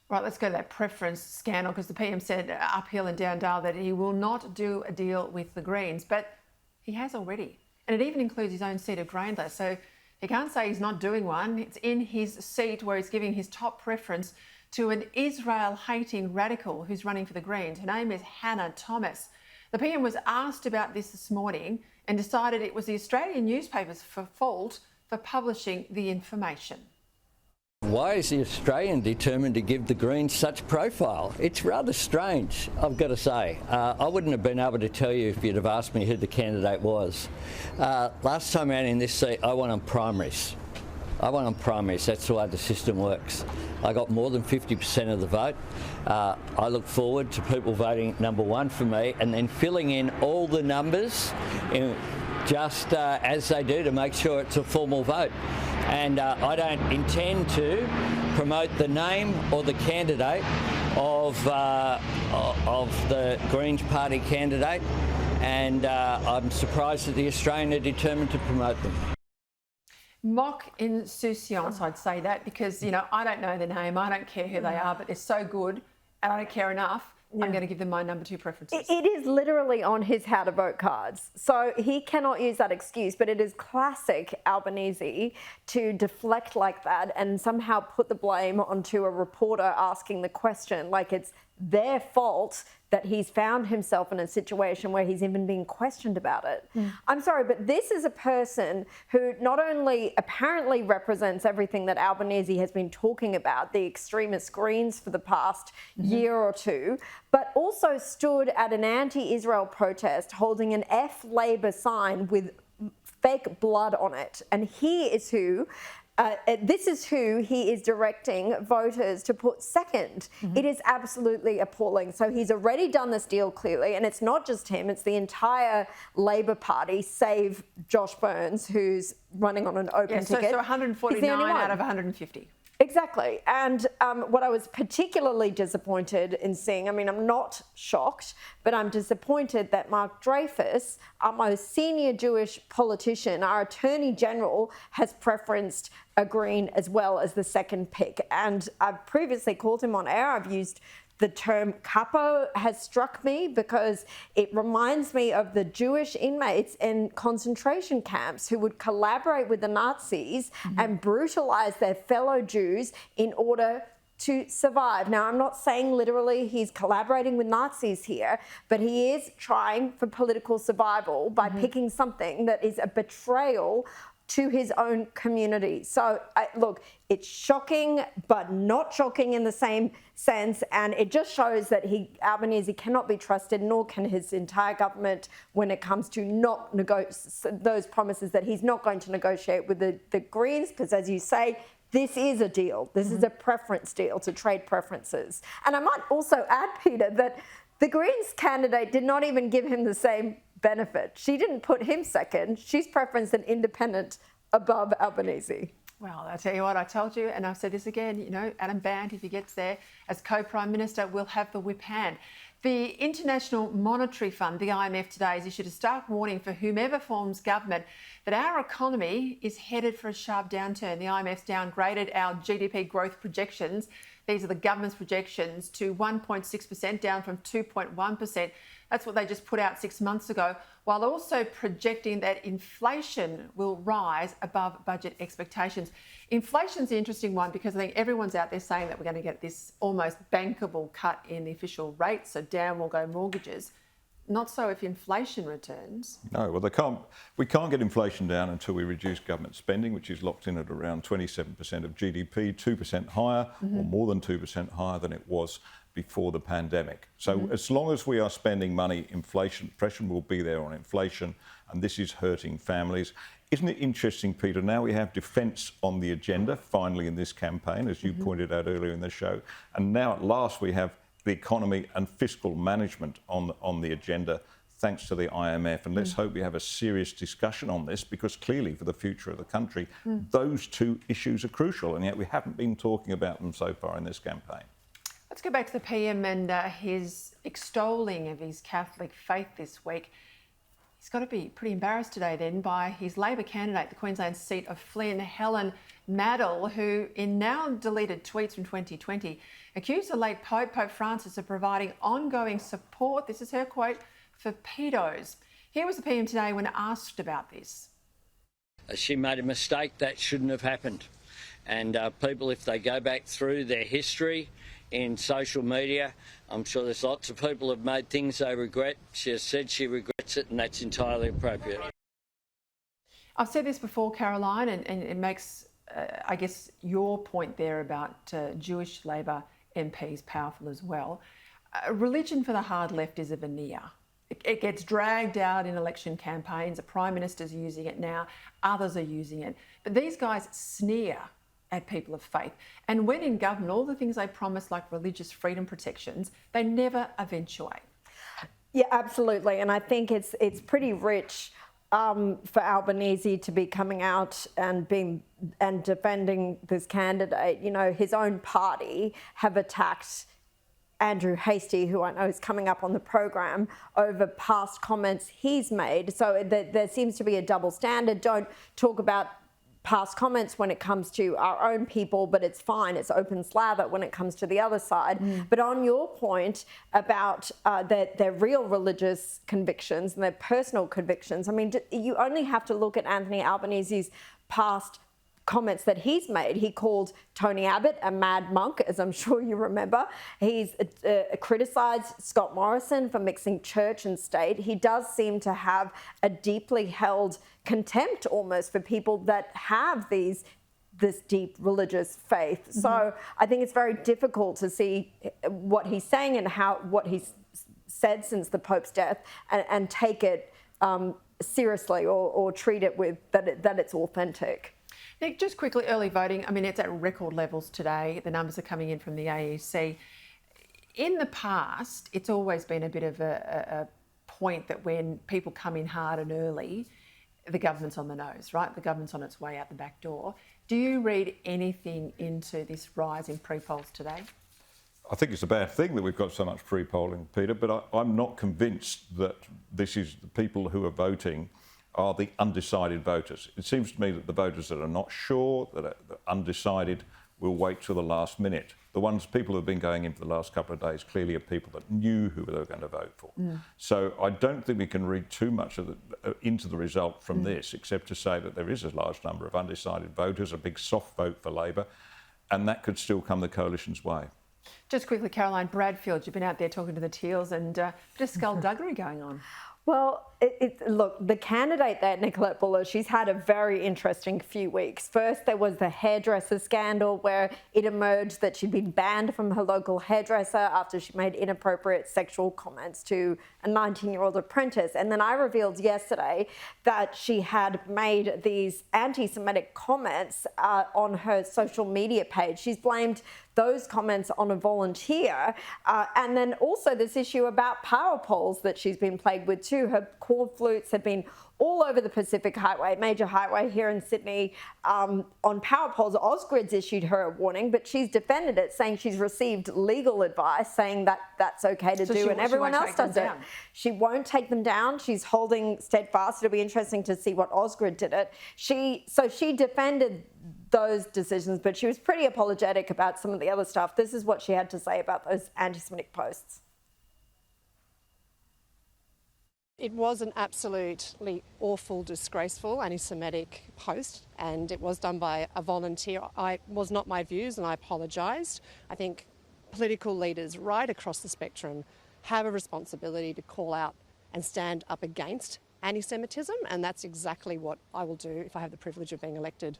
Right, let's go to that preference scandal, because the PM said uphill and down dale that he will not do a deal with the Greens, but he has already. And it even includes his own seat of Graindler. So he can't say he's not doing one. It's in his seat where he's giving his top preference to an Israel-hating radical who's running for the Greens. Her name is Hannah Thomas. The PM was asked about this morning and decided it was the Australian newspapers' fault for publishing the information. Why is the Australian determined to give the Greens such profile? It's rather strange, I've got to say. I wouldn't have been able to tell you if you'd have asked me who the candidate was. Last time out in this seat, I won on primaries. That's the way the system works. I got more than 50% of the vote. I look forward to people voting number one for me and then filling in all the numbers just as they do to make sure it's a formal vote. And I don't intend to promote the name or the candidate of the Greens Party candidate, and I'm surprised that the Australian are determined to promote them. Mock insouciance, I'd say that, because, you know, I don't know the name, I don't care who they are, but they're so good and I don't care enough. Yeah. I'm going to give them my number two preferences. It is literally on his how to vote cards. So he cannot use that excuse, but it is classic Albanese to deflect like that and somehow put the blame onto a reporter asking the question like it's their fault that he's found himself in a situation where he's even being questioned about it. I'm sorry, but this is a person who not only apparently represents everything that Albanese has been talking about, the extremist Greens for the past year or two, but also stood at an anti-Israel protest holding an F Labor sign with fake blood on it. And he is who this is who he is directing voters to put second. It is absolutely appalling. So he's already done this deal clearly, and it's not just him, it's the entire Labor Party, save Josh Burns, who's running on an open ticket. So 149 out of 150. Exactly. And what I was particularly disappointed in seeing, I mean, I'm not shocked, but I'm disappointed that Mark Dreyfus, our most senior Jewish politician, our Attorney General, has preferenced a Green as well as the second pick. And I've previously called him on air. I've used the term capo has struck me because it reminds me of the Jewish inmates in concentration camps who would collaborate with the Nazis and brutalize their fellow Jews in order to survive. Now, I'm not saying literally he's collaborating with Nazis here, but he is trying for political survival by picking something that is a betrayal to his own community. So, look, it's shocking, but not shocking in the same sense. And it just shows that Albanese cannot be trusted, nor can his entire government when it comes to not those promises that he's not going to negotiate with the Greens, because as you say, this is a deal. This is a preference deal to trade preferences. And I might also add, Peter, that the Greens candidate did not even give him the same benefit. She didn't put him second. She's preferenced an independent above Albanese. Well, I tell you what, I told you, and I've said this again, you know, Adam Band, if he gets there as co-Prime Minister, will have the whip hand. The International Monetary Fund, the IMF, today has issued a stark warning for whomever forms government that our economy is headed for a sharp downturn. The IMF's downgraded our GDP growth projections. These are the government's projections to 1.6%, down from 2.1%. That's what they just put out 6 months ago, while also projecting that inflation will rise above budget expectations. Inflation's the interesting one because I think everyone's out there saying that we're going to get this almost bankable cut in the official rate, so down will go mortgages. Not so if inflation returns. No, well, we can't get inflation down until we reduce government spending, which is locked in at around 27% of GDP, 2% higher or more than 2% higher than it was before the pandemic. So as long as we are spending money, inflation pressure will be there on inflation, and this is hurting families. Isn't it interesting, Peter, now we have defence on the agenda, finally in this campaign, as you pointed out earlier in the show, and now at last we have the economy and fiscal management on the agenda, thanks to the IMF. And let's hope we have a serious discussion on this, because clearly for the future of the country, those two issues are crucial, and yet we haven't been talking about them so far in this campaign. Let's go back to the PM and his extolling of his Catholic faith this week. He's got to be pretty embarrassed today then by his Labor candidate, the Queensland seat of Flynn, Helen Maddle, who in now deleted tweets from 2020 accused the late Pope Francis of providing ongoing support, this is her quote, for pedos. Here was the PM today when asked about this. She made a mistake. That shouldn't have happened. And people, if they go back through their history in social media, I'm sure there's lots of people who've made things they regret. She has said she regrets it, and that's entirely appropriate. I've said this before, Caroline, and it makes, I guess, your point there about Jewish Labor MPs powerful as well. Religion for the hard left is a veneer. It gets dragged out in election campaigns. The Prime Minister's using it now. Others are using it. But these guys sneer at people of faith. And when in government, all the things they promise, like religious freedom protections, they never eventuate. Yeah, absolutely. And I think it's pretty rich for Albanese to be coming out and defending this candidate. You know, his own party have attacked Andrew Hastie, who I know is coming up on the program, over past comments he's made. So there seems to be a double standard. Don't talk about past comments when it comes to our own people, but it's fine. It's open slather when it comes to the other side. But on your point about their real religious convictions and their personal convictions, I mean, you only have to look at Anthony Albanese's past comments that he's made. He called Tony Abbott a mad monk, as I'm sure you remember. He's criticised Scott Morrison for mixing church and state. He does seem to have a deeply held contempt almost for people that have this deep religious faith. So I think it's very difficult to see what he's saying and what he's said since the Pope's death and take it seriously or treat it with that it's authentic. Nick, just quickly, early voting, I mean, it's at record levels today. The numbers are coming in from the AEC. In the past, it's always been a bit of a point that when people come in hard and early, the government's on the nose, right? The government's on its way out the back door. Do you read anything into this rise in pre-polls today? I think it's a bad thing that we've got so much pre-polling, Peter, but I'm not convinced that this is the people who are voting are the undecided voters. It seems to me that the voters that are not sure, that are undecided, will wait till the last minute. The people who have been going in for the last couple of days clearly are people that knew who they were going to vote for. So I don't think we can read too much of into the result from this, except to say that there is a large number of undecided voters, a big soft vote for Labor, and that could still come the coalition's way. Just quickly, Caroline, Bradfield, you've been out there talking to the Teals and a bit of skullduggery going on. Well, look, the candidate there, Nicolette Buller, she's had a very interesting few weeks. First, there was the hairdresser scandal where it emerged that she'd been banned from her local hairdresser after she made inappropriate sexual comments to a 19-year-old apprentice. And then I revealed yesterday that she had made these anti-Semitic comments on her social media page. She's blamed those comments on a volunteer. And then also this issue about power poles that she's been plagued with too. Her cord flutes have been all over the Pacific Highway, major highway here in Sydney, on power poles. Ausgrid's issued her a warning, but she's defended it, saying she's received legal advice saying that that's okay to do, and everyone else does it. She won't take them down. She's holding steadfast. It'll be interesting to see what Ausgrid did it. She defended those decisions, but she was pretty apologetic about some of the other stuff. This is what she had to say about those anti-Semitic posts. It was an absolutely awful, disgraceful anti-Semitic post, and it was done by a volunteer. It was not my views, and I apologised. I think political leaders right across the spectrum have a responsibility to call out and stand up against anti-Semitism, and that's exactly what I will do if I have the privilege of being elected.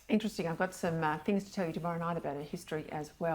Interesting. I've got some things to tell you tomorrow night about her history as well.